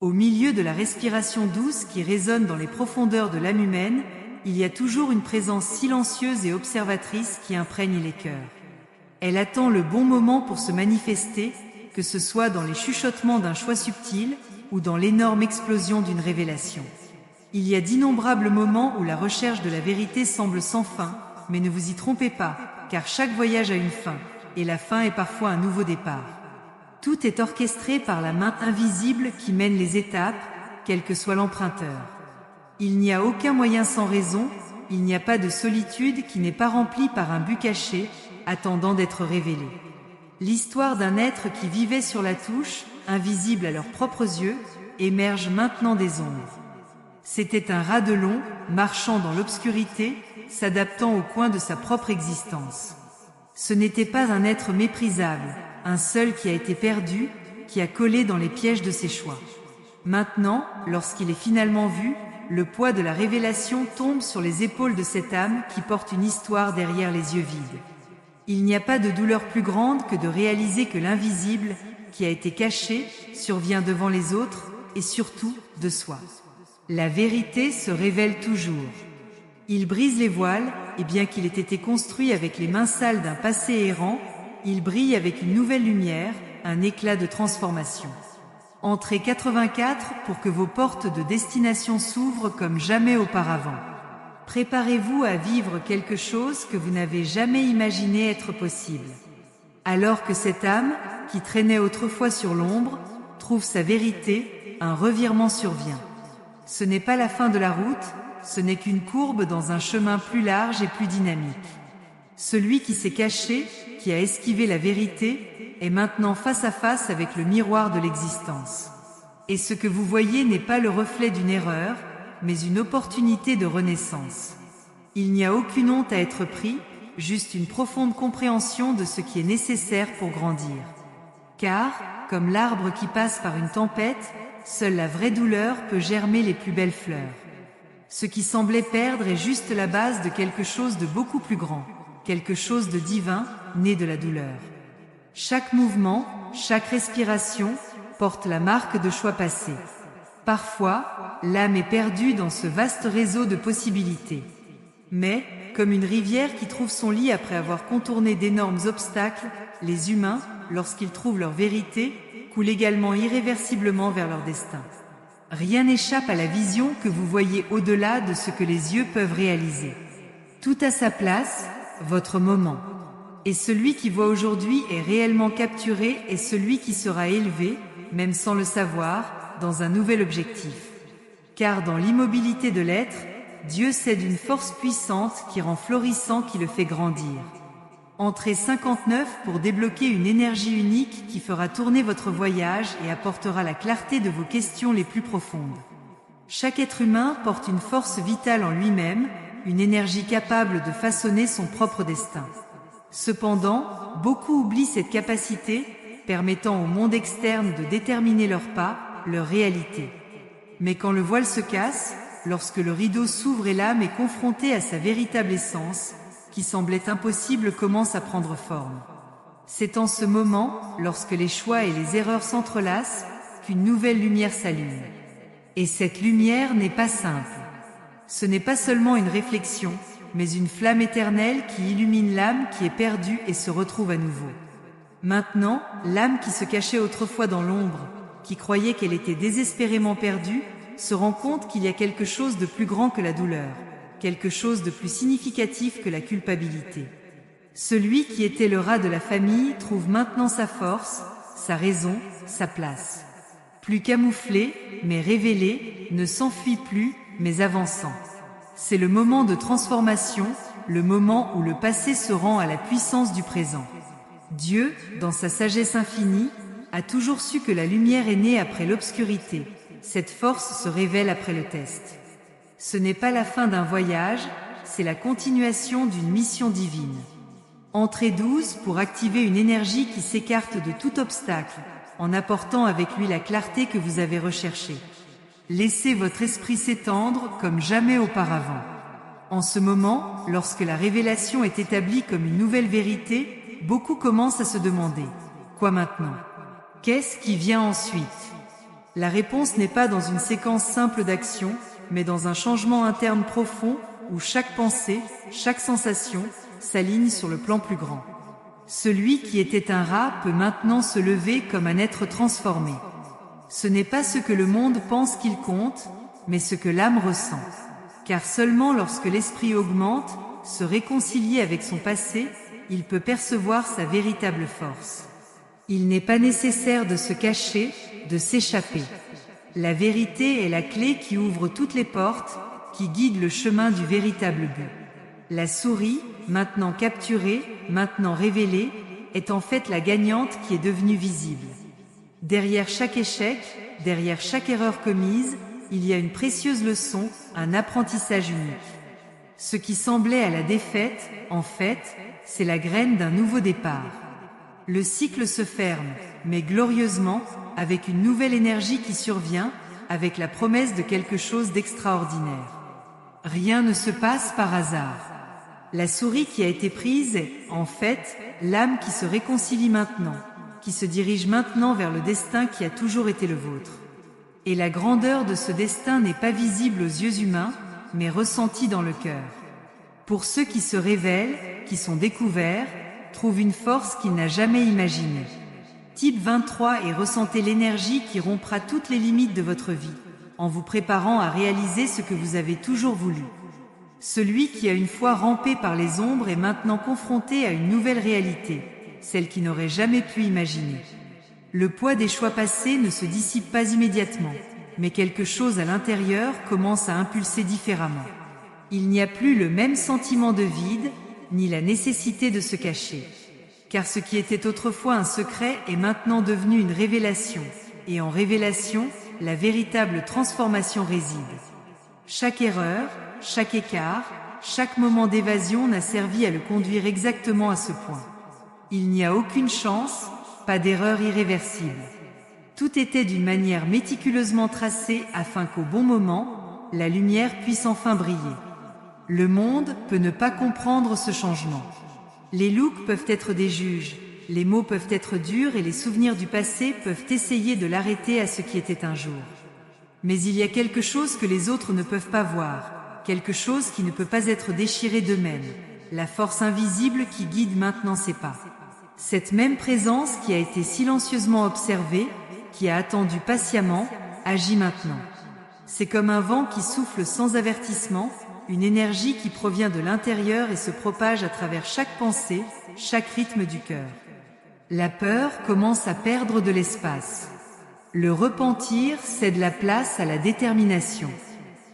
Au milieu de la respiration douce qui résonne dans les profondeurs de l'âme humaine, il y a toujours une présence silencieuse et observatrice qui imprègne les cœurs. Elle attend le bon moment pour se manifester, que ce soit dans les chuchotements d'un choix subtil ou dans l'énorme explosion d'une révélation. Il y a d'innombrables moments où la recherche de la vérité semble sans fin, mais ne vous y trompez pas, car chaque voyage a une fin, et la fin est parfois un nouveau départ. Tout est orchestré par la main invisible qui mène les étapes, quel que soit l'emprunteur. Il n'y a aucun moyen sans raison, il n'y a pas de solitude qui n'est pas remplie par un but caché, attendant d'être révélé. L'histoire d'un être qui vivait sur la touche, invisible à leurs propres yeux, émerge maintenant des ombres. C'était un rat de long, marchant dans l'obscurité, s'adaptant au coin de sa propre existence. Ce n'était pas un être méprisable, un seul qui a été perdu, qui a collé dans les pièges de ses choix. Maintenant, lorsqu'il est finalement vu, le poids de la révélation tombe sur les épaules de cette âme qui porte une histoire derrière les yeux vides. Il n'y a pas de douleur plus grande que de réaliser que l'invisible, qui a été caché, survient devant les autres et surtout de soi. La vérité se révèle toujours. Il brise les voiles, et bien qu'il ait été construit avec les mains sales d'un passé errant, il brille avec une nouvelle lumière, un éclat de transformation. Entrez 84 pour que vos portes de destination s'ouvrent comme jamais auparavant. Préparez-vous à vivre quelque chose que vous n'avez jamais imaginé être possible. Alors que cette âme, qui traînait autrefois sur l'ombre, trouve sa vérité, un revirement survient. Ce n'est pas la fin de la route, ce n'est qu'une courbe dans un chemin plus large et plus dynamique. Celui qui s'est caché, qui a esquivé la vérité, est maintenant face à face avec le miroir de l'existence. Et ce que vous voyez n'est pas le reflet d'une erreur, mais une opportunité de renaissance. Il n'y a aucune honte à être pris, juste une profonde compréhension de ce qui est nécessaire pour grandir. Car, comme l'arbre qui passe par une tempête, seule la vraie douleur peut germer les plus belles fleurs. Ce qui semblait perdre est juste la base de quelque chose de beaucoup plus grand, quelque chose de divin, né de la douleur. Chaque mouvement, chaque respiration, porte la marque de choix passés. Parfois, l'âme est perdue dans ce vaste réseau de possibilités. Mais, comme une rivière qui trouve son lit après avoir contourné d'énormes obstacles, les humains, lorsqu'ils trouvent leur vérité, coulent également irréversiblement vers leur destin. Rien n'échappe à la vision que vous voyez au-delà de ce que les yeux peuvent réaliser. Tout a sa place, votre moment. Et celui qui voit aujourd'hui est réellement capturé et celui qui sera élevé, même sans le savoir, dans un nouvel objectif. Car dans l'immobilité de l'être, Dieu cède une force puissante qui rend florissant, qui le fait grandir. Entrez 59 pour débloquer une énergie unique qui fera tourner votre voyage et apportera la clarté de vos questions les plus profondes. Chaque être humain porte une force vitale en lui-même, une énergie capable de façonner son propre destin. Cependant, beaucoup oublient cette capacité, permettant au monde externe de déterminer leur pas, leur réalité. Mais quand le voile se casse, lorsque le rideau s'ouvre et l'âme est confrontée à sa véritable essence, qui semblait impossible commence à prendre forme. C'est en ce moment, lorsque les choix et les erreurs s'entrelacent, qu'une nouvelle lumière s'allume. Et cette lumière n'est pas simple. Ce n'est pas seulement une réflexion, mais une flamme éternelle qui illumine l'âme qui est perdue et se retrouve à nouveau. Maintenant, l'âme qui se cachait autrefois dans l'ombre, qui croyait qu'elle était désespérément perdue, se rend compte qu'il y a quelque chose de plus grand que la douleur, quelque chose de plus significatif que la culpabilité. Celui qui était le rat de la famille trouve maintenant sa force, sa raison, sa place. Plus camouflé, mais révélé, ne s'enfuit plus, mais avançant. C'est le moment de transformation, le moment où le passé se rend à la puissance du présent. Dieu, dans sa sagesse infinie, a toujours su que la lumière est née après l'obscurité. Cette force se révèle après le test. Ce n'est pas la fin d'un voyage, c'est la continuation d'une mission divine. Entrez 12 pour activer une énergie qui s'écarte de tout obstacle, en apportant avec lui la clarté que vous avez recherchée. Laissez votre esprit s'étendre comme jamais auparavant. En ce moment, lorsque la révélation est établie comme une nouvelle vérité, beaucoup commencent à se demander « Quoi maintenant ? Qu'est-ce qui vient ensuite ?» La réponse n'est pas dans une séquence simple d'actions, mais dans un changement interne profond où chaque pensée, chaque sensation s'aligne sur le plan plus grand. Celui qui était un rat peut maintenant se lever comme un être transformé. Ce n'est pas ce que le monde pense qu'il compte, mais ce que l'âme ressent. Car seulement lorsque l'esprit augmente, se réconcilie avec son passé, il peut percevoir sa véritable force. Il n'est pas nécessaire de se cacher, de s'échapper. La vérité est la clé qui ouvre toutes les portes, qui guide le chemin du véritable but. La souris, maintenant capturée, maintenant révélée, est en fait la gagnante qui est devenue visible. Derrière chaque échec, derrière chaque erreur commise, il y a une précieuse leçon, un apprentissage unique. Ce qui semblait à la défaite, en fait, c'est la graine d'un nouveau départ. Le cycle se ferme, mais glorieusement, avec une nouvelle énergie qui survient, avec la promesse de quelque chose d'extraordinaire. Rien ne se passe par hasard. La souris qui a été prise est, en fait, l'âme qui se réconcilie maintenant, qui se dirige maintenant vers le destin qui a toujours été le vôtre. Et la grandeur de ce destin n'est pas visible aux yeux humains, mais ressentie dans le cœur. Pour ceux qui se révèlent, qui sont découverts, trouvent une force qu'il n'a jamais imaginée. Type 23 et ressentez l'énergie qui rompra toutes les limites de votre vie, en vous préparant à réaliser ce que vous avez toujours voulu. Celui qui a une fois rampé par les ombres est maintenant confronté à une nouvelle réalité, celle qu'il n'aurait jamais pu imaginer. Le poids des choix passés ne se dissipe pas immédiatement, mais quelque chose à l'intérieur commence à impulser différemment. Il n'y a plus le même sentiment de vide, ni la nécessité de se cacher. Car ce qui était autrefois un secret est maintenant devenu une révélation, et en révélation, la véritable transformation réside. Chaque erreur, chaque écart, chaque moment d'évasion n'a servi à le conduire exactement à ce point. Il n'y a aucune chance, pas d'erreur irréversible. Tout était d'une manière méticuleusement tracée afin qu'au bon moment, la lumière puisse enfin briller. Le monde peut ne pas comprendre ce changement. Les looks peuvent être des juges, les mots peuvent être durs et les souvenirs du passé peuvent essayer de l'arrêter à ce qui était un jour. Mais il y a quelque chose que les autres ne peuvent pas voir, quelque chose qui ne peut pas être déchiré d'eux-mêmes, la force invisible qui guide maintenant ses pas. Cette même présence qui a été silencieusement observée, qui a attendu patiemment, agit maintenant. C'est comme un vent qui souffle sans avertissement, une énergie qui provient de l'intérieur et se propage à travers chaque pensée, chaque rythme du cœur. La peur commence à perdre de l'espace. Le repentir cède la place à la détermination.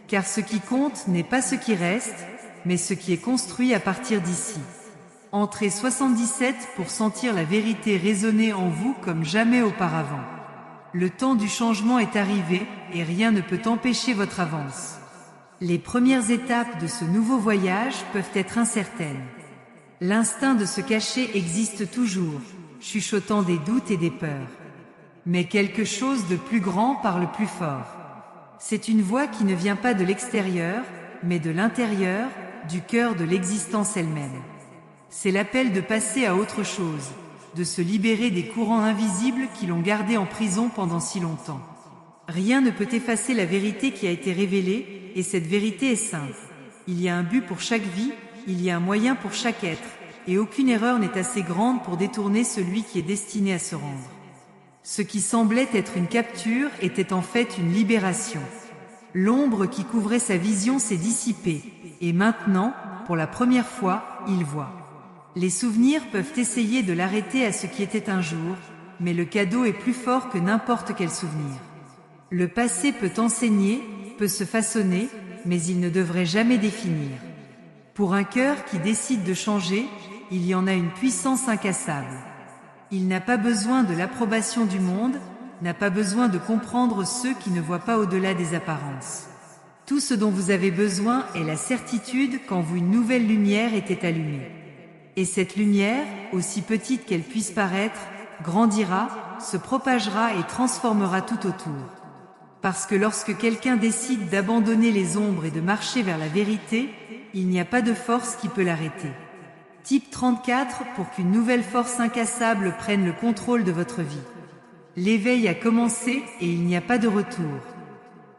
Car ce qui compte n'est pas ce qui reste, mais ce qui est construit à partir d'ici. Entrez 77 pour sentir la vérité résonner en vous comme jamais auparavant. Le temps du changement est arrivé et rien ne peut empêcher votre avance. Les premières étapes de ce nouveau voyage peuvent être incertaines. L'instinct de se cacher existe toujours, chuchotant des doutes et des peurs. Mais quelque chose de plus grand parle plus fort. C'est une voix qui ne vient pas de l'extérieur, mais de l'intérieur, du cœur de l'existence elle-même. C'est l'appel de passer à autre chose, de se libérer des courants invisibles qui l'ont gardé en prison pendant si longtemps. Rien ne peut effacer la vérité qui a été révélée, et cette vérité est simple. Il y a un but pour chaque vie, il y a un moyen pour chaque être, et aucune erreur n'est assez grande pour détourner celui qui est destiné à se rendre. Ce qui semblait être une capture était en fait une libération. L'ombre qui couvrait sa vision s'est dissipée, et maintenant, pour la première fois, il voit. Les souvenirs peuvent essayer de l'arrêter à ce qui était un jour, mais le cadeau est plus fort que n'importe quel souvenir. Le passé peut enseigner, peut se façonner, mais il ne devrait jamais définir. Pour un cœur qui décide de changer, il y en a une puissance incassable. Il n'a pas besoin de l'approbation du monde, n'a pas besoin de comprendre ceux qui ne voient pas au-delà des apparences. Tout ce dont vous avez besoin est la certitude qu'en vous une nouvelle lumière était allumée. Et cette lumière, aussi petite qu'elle puisse paraître, grandira, se propagera et transformera tout autour. Parce que lorsque quelqu'un décide d'abandonner les ombres et de marcher vers la vérité, il n'y a pas de force qui peut l'arrêter. Type 34 pour qu'une nouvelle force incassable prenne le contrôle de votre vie. L'éveil a commencé et il n'y a pas de retour.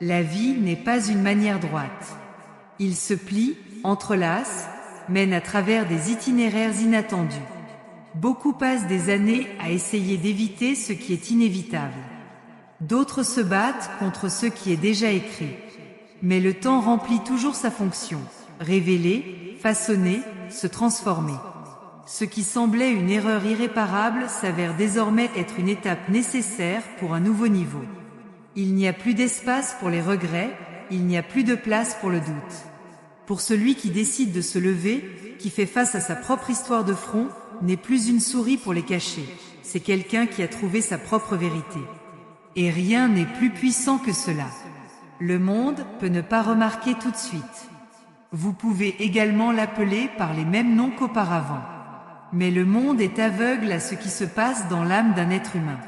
La vie n'est pas une manière droite. Il se plie, entrelace, mène à travers des itinéraires inattendus. Beaucoup passent des années à essayer d'éviter ce qui est inévitable. D'autres se battent contre ce qui est déjà écrit. Mais le temps remplit toujours sa fonction. Révéler, façonner, se transformer. Ce qui semblait une erreur irréparable s'avère désormais être une étape nécessaire pour un nouveau niveau. Il n'y a plus d'espace pour les regrets, il n'y a plus de place pour le doute. Pour celui qui décide de se lever, qui fait face à sa propre histoire de front, n'est plus une souris pour les cacher. C'est quelqu'un qui a trouvé sa propre vérité. Et rien n'est plus puissant que cela. Le monde peut ne pas remarquer tout de suite. Vous pouvez également l'appeler par les mêmes noms qu'auparavant. Mais le monde est aveugle à ce qui se passe dans l'âme d'un être humain.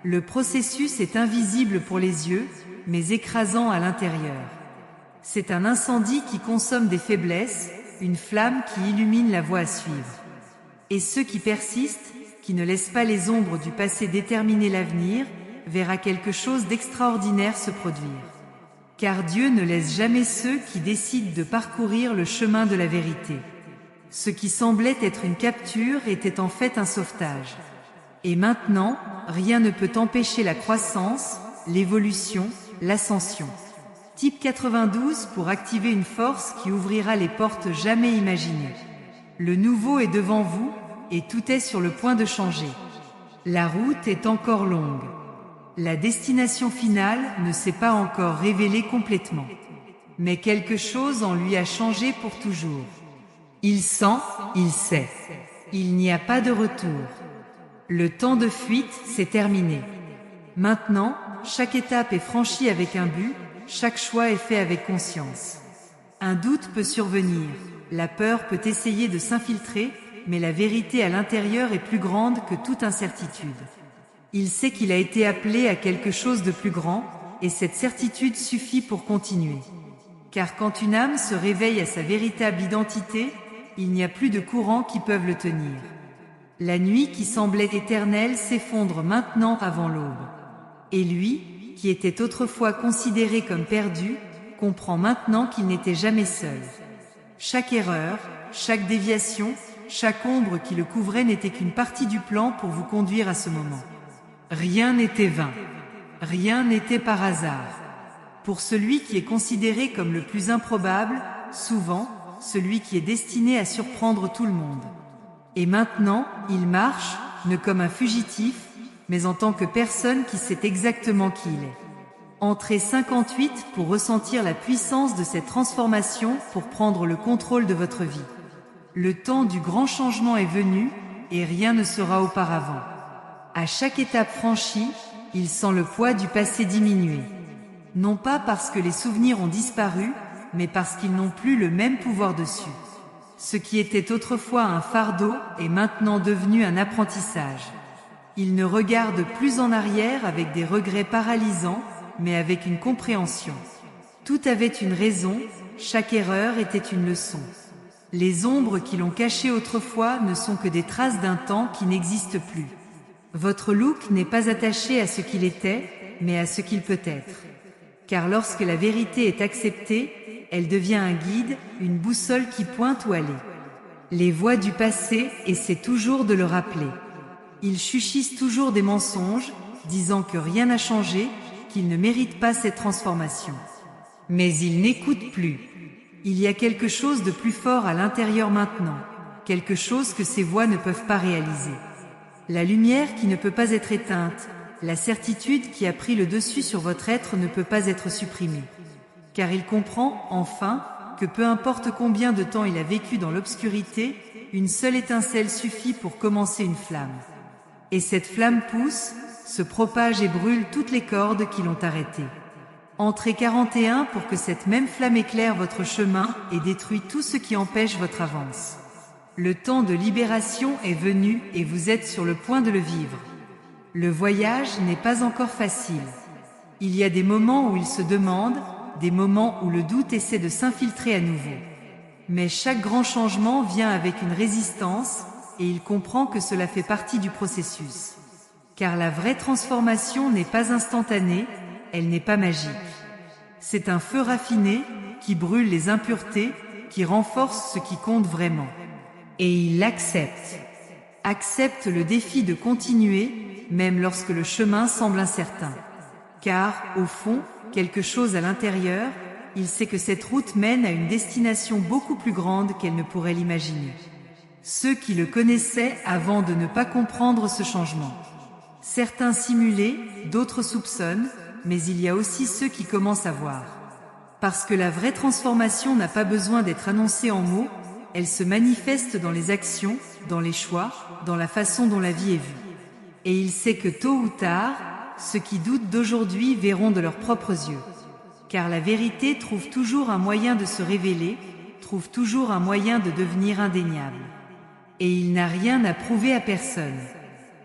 Le processus est invisible pour les yeux, mais écrasant à l'intérieur. C'est un incendie qui consomme des faiblesses, une flamme qui illumine la voie à suivre. Et ceux qui persistent, qui ne laissent pas les ombres du passé déterminer l'avenir, verra quelque chose d'extraordinaire se produire. Car Dieu ne laisse jamais ceux qui décident de parcourir le chemin de la vérité. Ce qui semblait être une capture était en fait un sauvetage. Et maintenant, rien ne peut empêcher la croissance, l'évolution, l'ascension. Type 92 pour activer une force qui ouvrira les portes jamais imaginées. Le nouveau est devant vous et tout est sur le point de changer. La route est encore longue. La destination finale ne s'est pas encore révélée complètement. Mais quelque chose en lui a changé pour toujours. Il sent, il sait. Il n'y a pas de retour. Le temps de fuite s'est terminé. Maintenant, chaque étape est franchie avec un but, chaque choix est fait avec conscience. Un doute peut survenir, la peur peut essayer de s'infiltrer, mais la vérité à l'intérieur est plus grande que toute incertitude. Il sait qu'il a été appelé à quelque chose de plus grand, et cette certitude suffit pour continuer. Car quand une âme se réveille à sa véritable identité, il n'y a plus de courants qui peuvent le tenir. La nuit qui semblait éternelle s'effondre maintenant avant l'aube. Et lui, qui était autrefois considéré comme perdu, comprend maintenant qu'il n'était jamais seul. Chaque erreur, chaque déviation, chaque ombre qui le couvrait n'était qu'une partie du plan pour vous conduire à ce moment. Rien n'était vain. Rien n'était par hasard. Pour celui qui est considéré comme le plus improbable, souvent, celui qui est destiné à surprendre tout le monde. Et maintenant, il marche, ne comme un fugitif, mais en tant que personne qui sait exactement qui il est. Entrez 58 pour ressentir la puissance de cette transformation pour prendre le contrôle de votre vie. Le temps du grand changement est venu et rien ne sera auparavant. À chaque étape franchie, il sent le poids du passé diminuer. Non pas parce que les souvenirs ont disparu, mais parce qu'ils n'ont plus le même pouvoir dessus. Ce qui était autrefois un fardeau est maintenant devenu un apprentissage. Il ne regarde plus en arrière avec des regrets paralysants, mais avec une compréhension. Tout avait une raison, chaque erreur était une leçon. Les ombres qui l'ont caché autrefois ne sont que des traces d'un temps qui n'existe plus. Votre look n'est pas attaché à ce qu'il était, mais à ce qu'il peut être. Car lorsque la vérité est acceptée, elle devient un guide, une boussole qui pointe où aller. Les voix du passé essaient toujours de le rappeler. Ils chuchissent toujours des mensonges, disant que rien n'a changé, qu'il ne mérite pas cette transformation. Mais ils n'écoutent plus. Il y a quelque chose de plus fort à l'intérieur maintenant, quelque chose que ces voix ne peuvent pas réaliser. La lumière qui ne peut pas être éteinte, la certitude qui a pris le dessus sur votre être ne peut pas être supprimée. Car il comprend, enfin, que peu importe combien de temps il a vécu dans l'obscurité, une seule étincelle suffit pour commencer une flamme. Et cette flamme pousse, se propage et brûle toutes les cordes qui l'ont arrêtée. Entrez 41 pour que cette même flamme éclaire votre chemin et détruit tout ce qui empêche votre avance. Le temps de libération est venu et vous êtes sur le point de le vivre. Le voyage n'est pas encore facile. Il y a des moments où il se demande, des moments où le doute essaie de s'infiltrer à nouveau. Mais chaque grand changement vient avec une résistance et il comprend que cela fait partie du processus. Car la vraie transformation n'est pas instantanée, elle n'est pas magique. C'est un feu raffiné qui brûle les impuretés, qui renforce ce qui compte vraiment. Et il l'accepte. Accepte le défi de continuer, même lorsque le chemin semble incertain. Car, au fond, quelque chose à l'intérieur, il sait que cette route mène à une destination beaucoup plus grande qu'elle ne pourrait l'imaginer. Ceux qui le connaissaient avant de ne pas comprendre ce changement. Certains simulaient, d'autres soupçonnent, mais il y a aussi ceux qui commencent à voir. Parce que la vraie transformation n'a pas besoin d'être annoncée en mots, elle se manifeste dans les actions, dans les choix, dans la façon dont la vie est vue. Et il sait que tôt ou tard, ceux qui doutent d'aujourd'hui verront de leurs propres yeux. Car la vérité trouve toujours un moyen de se révéler, trouve toujours un moyen de devenir indéniable. Et il n'a rien à prouver à personne.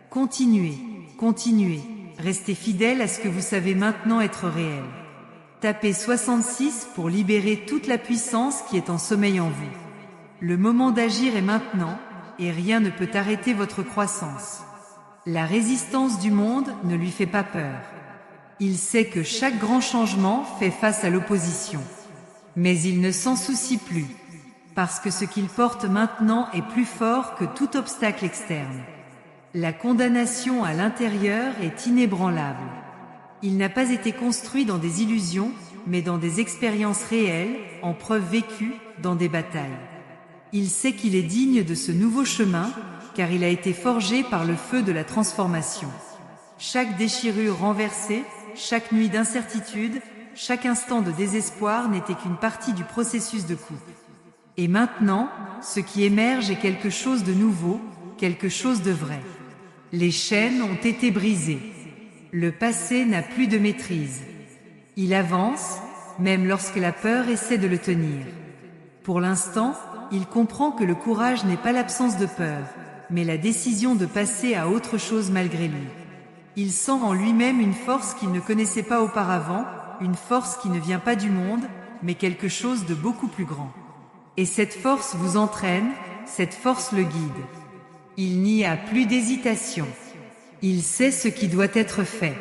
Continuez, continuez, restez fidèle à ce que vous savez maintenant être réel. Tapez 66 pour libérer toute la puissance qui est en sommeil en vous. Le moment d'agir est maintenant, et rien ne peut arrêter votre croissance. La résistance du monde ne lui fait pas peur. Il sait que chaque grand changement fait face à l'opposition. Mais il ne s'en soucie plus, parce que ce qu'il porte maintenant est plus fort que tout obstacle externe. La condamnation à l'intérieur est inébranlable. Il n'a pas été construit dans des illusions, mais dans des expériences réelles, en preuves vécues, dans des batailles. Il sait qu'il est digne de ce nouveau chemin, car il a été forgé par le feu de la transformation. Chaque déchirure renversée, chaque nuit d'incertitude, chaque instant de désespoir n'était qu'une partie du processus de coupe. Et maintenant, ce qui émerge est quelque chose de nouveau, quelque chose de vrai. Les chaînes ont été brisées. Le passé n'a plus de maîtrise. Il avance, même lorsque la peur essaie de le tenir. Pour l'instant, il comprend que le courage n'est pas l'absence de peur, mais la décision de passer à autre chose malgré lui. Il sent en lui-même une force qu'il ne connaissait pas auparavant, une force qui ne vient pas du monde, mais quelque chose de beaucoup plus grand. Et cette force vous entraîne, cette force le guide. Il n'y a plus d'hésitation. Il sait ce qui doit être fait.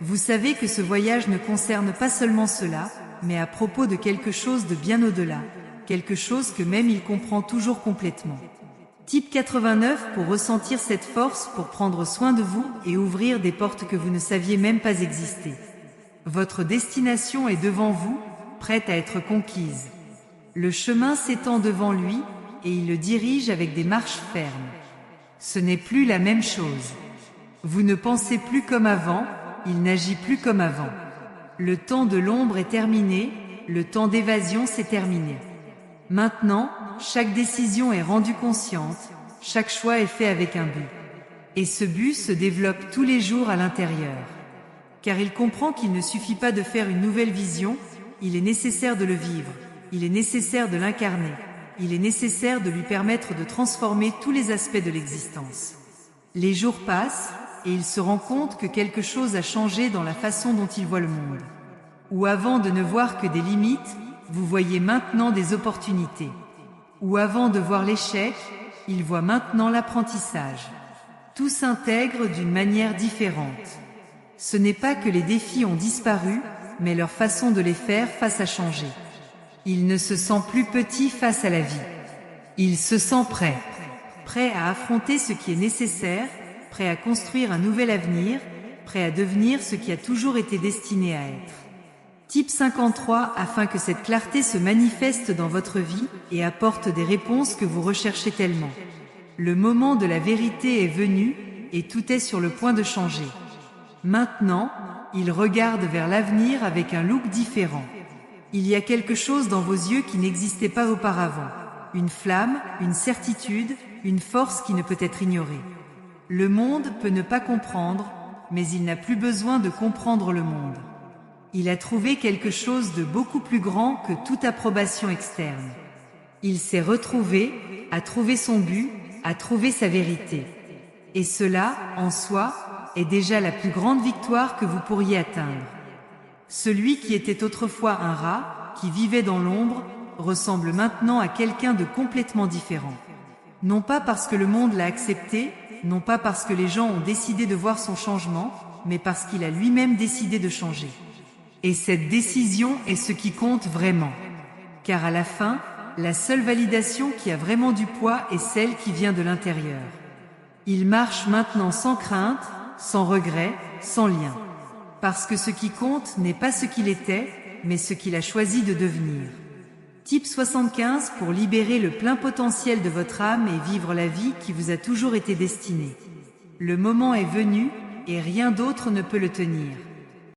Vous savez que ce voyage ne concerne pas seulement cela, mais à propos de quelque chose de bien au-delà, quelque chose que même il comprend toujours complètement. Type 89 pour ressentir cette force, pour prendre soin de vous et ouvrir des portes que vous ne saviez même pas exister. Votre destination est devant vous, prête à être conquise. Le chemin s'étend devant lui et il le dirige avec des marches fermes. Ce n'est plus la même chose. Vous ne pensez plus comme avant, il n'agit plus comme avant. Le temps de l'ombre est terminé, le temps d'évasion s'est terminé. Maintenant, chaque décision est rendue consciente, chaque choix est fait avec un but. Et ce but se développe tous les jours à l'intérieur. Car il comprend qu'il ne suffit pas de faire une nouvelle vision, il est nécessaire de le vivre, il est nécessaire de l'incarner, il est nécessaire de lui permettre de transformer tous les aspects de l'existence. Les jours passent, et il se rend compte que quelque chose a changé dans la façon dont il voit le monde. Ou avant de ne voir que des limites, vous voyez maintenant des opportunités. Ou avant de voir l'échec, il voit maintenant l'apprentissage. Tout s'intègre d'une manière différente. Ce n'est pas que les défis ont disparu, mais leur façon de les faire face a changé. Il ne se sent plus petit face à la vie. Il se sent prêt. Prêt à affronter ce qui est nécessaire, prêt à construire un nouvel avenir, prêt à devenir ce qui a toujours été destiné à être. Type 53 afin que cette clarté se manifeste dans votre vie et apporte des réponses que vous recherchez tellement. Le moment de la vérité est venu et tout est sur le point de changer. Maintenant, il regarde vers l'avenir avec un look différent. Il y a quelque chose dans vos yeux qui n'existait pas auparavant. Une flamme, une certitude, une force qui ne peut être ignorée. Le monde peut ne pas comprendre, mais il n'a plus besoin de comprendre le monde. Il a trouvé quelque chose de beaucoup plus grand que toute approbation externe. Il s'est retrouvé, a trouvé son but, a trouvé sa vérité. Et cela, en soi, est déjà la plus grande victoire que vous pourriez atteindre. Celui qui était autrefois un rat, qui vivait dans l'ombre, ressemble maintenant à quelqu'un de complètement différent. Non pas parce que le monde l'a accepté, non pas parce que les gens ont décidé de voir son changement, mais parce qu'il a lui-même décidé de changer. Et cette décision est ce qui compte vraiment. Car à la fin, la seule validation qui a vraiment du poids est celle qui vient de l'intérieur. Il marche maintenant sans crainte, sans regret, sans lien. Parce que ce qui compte n'est pas ce qu'il était, mais ce qu'il a choisi de devenir. Type 75 pour libérer le plein potentiel de votre âme et vivre la vie qui vous a toujours été destinée. Le moment est venu et rien d'autre ne peut le tenir.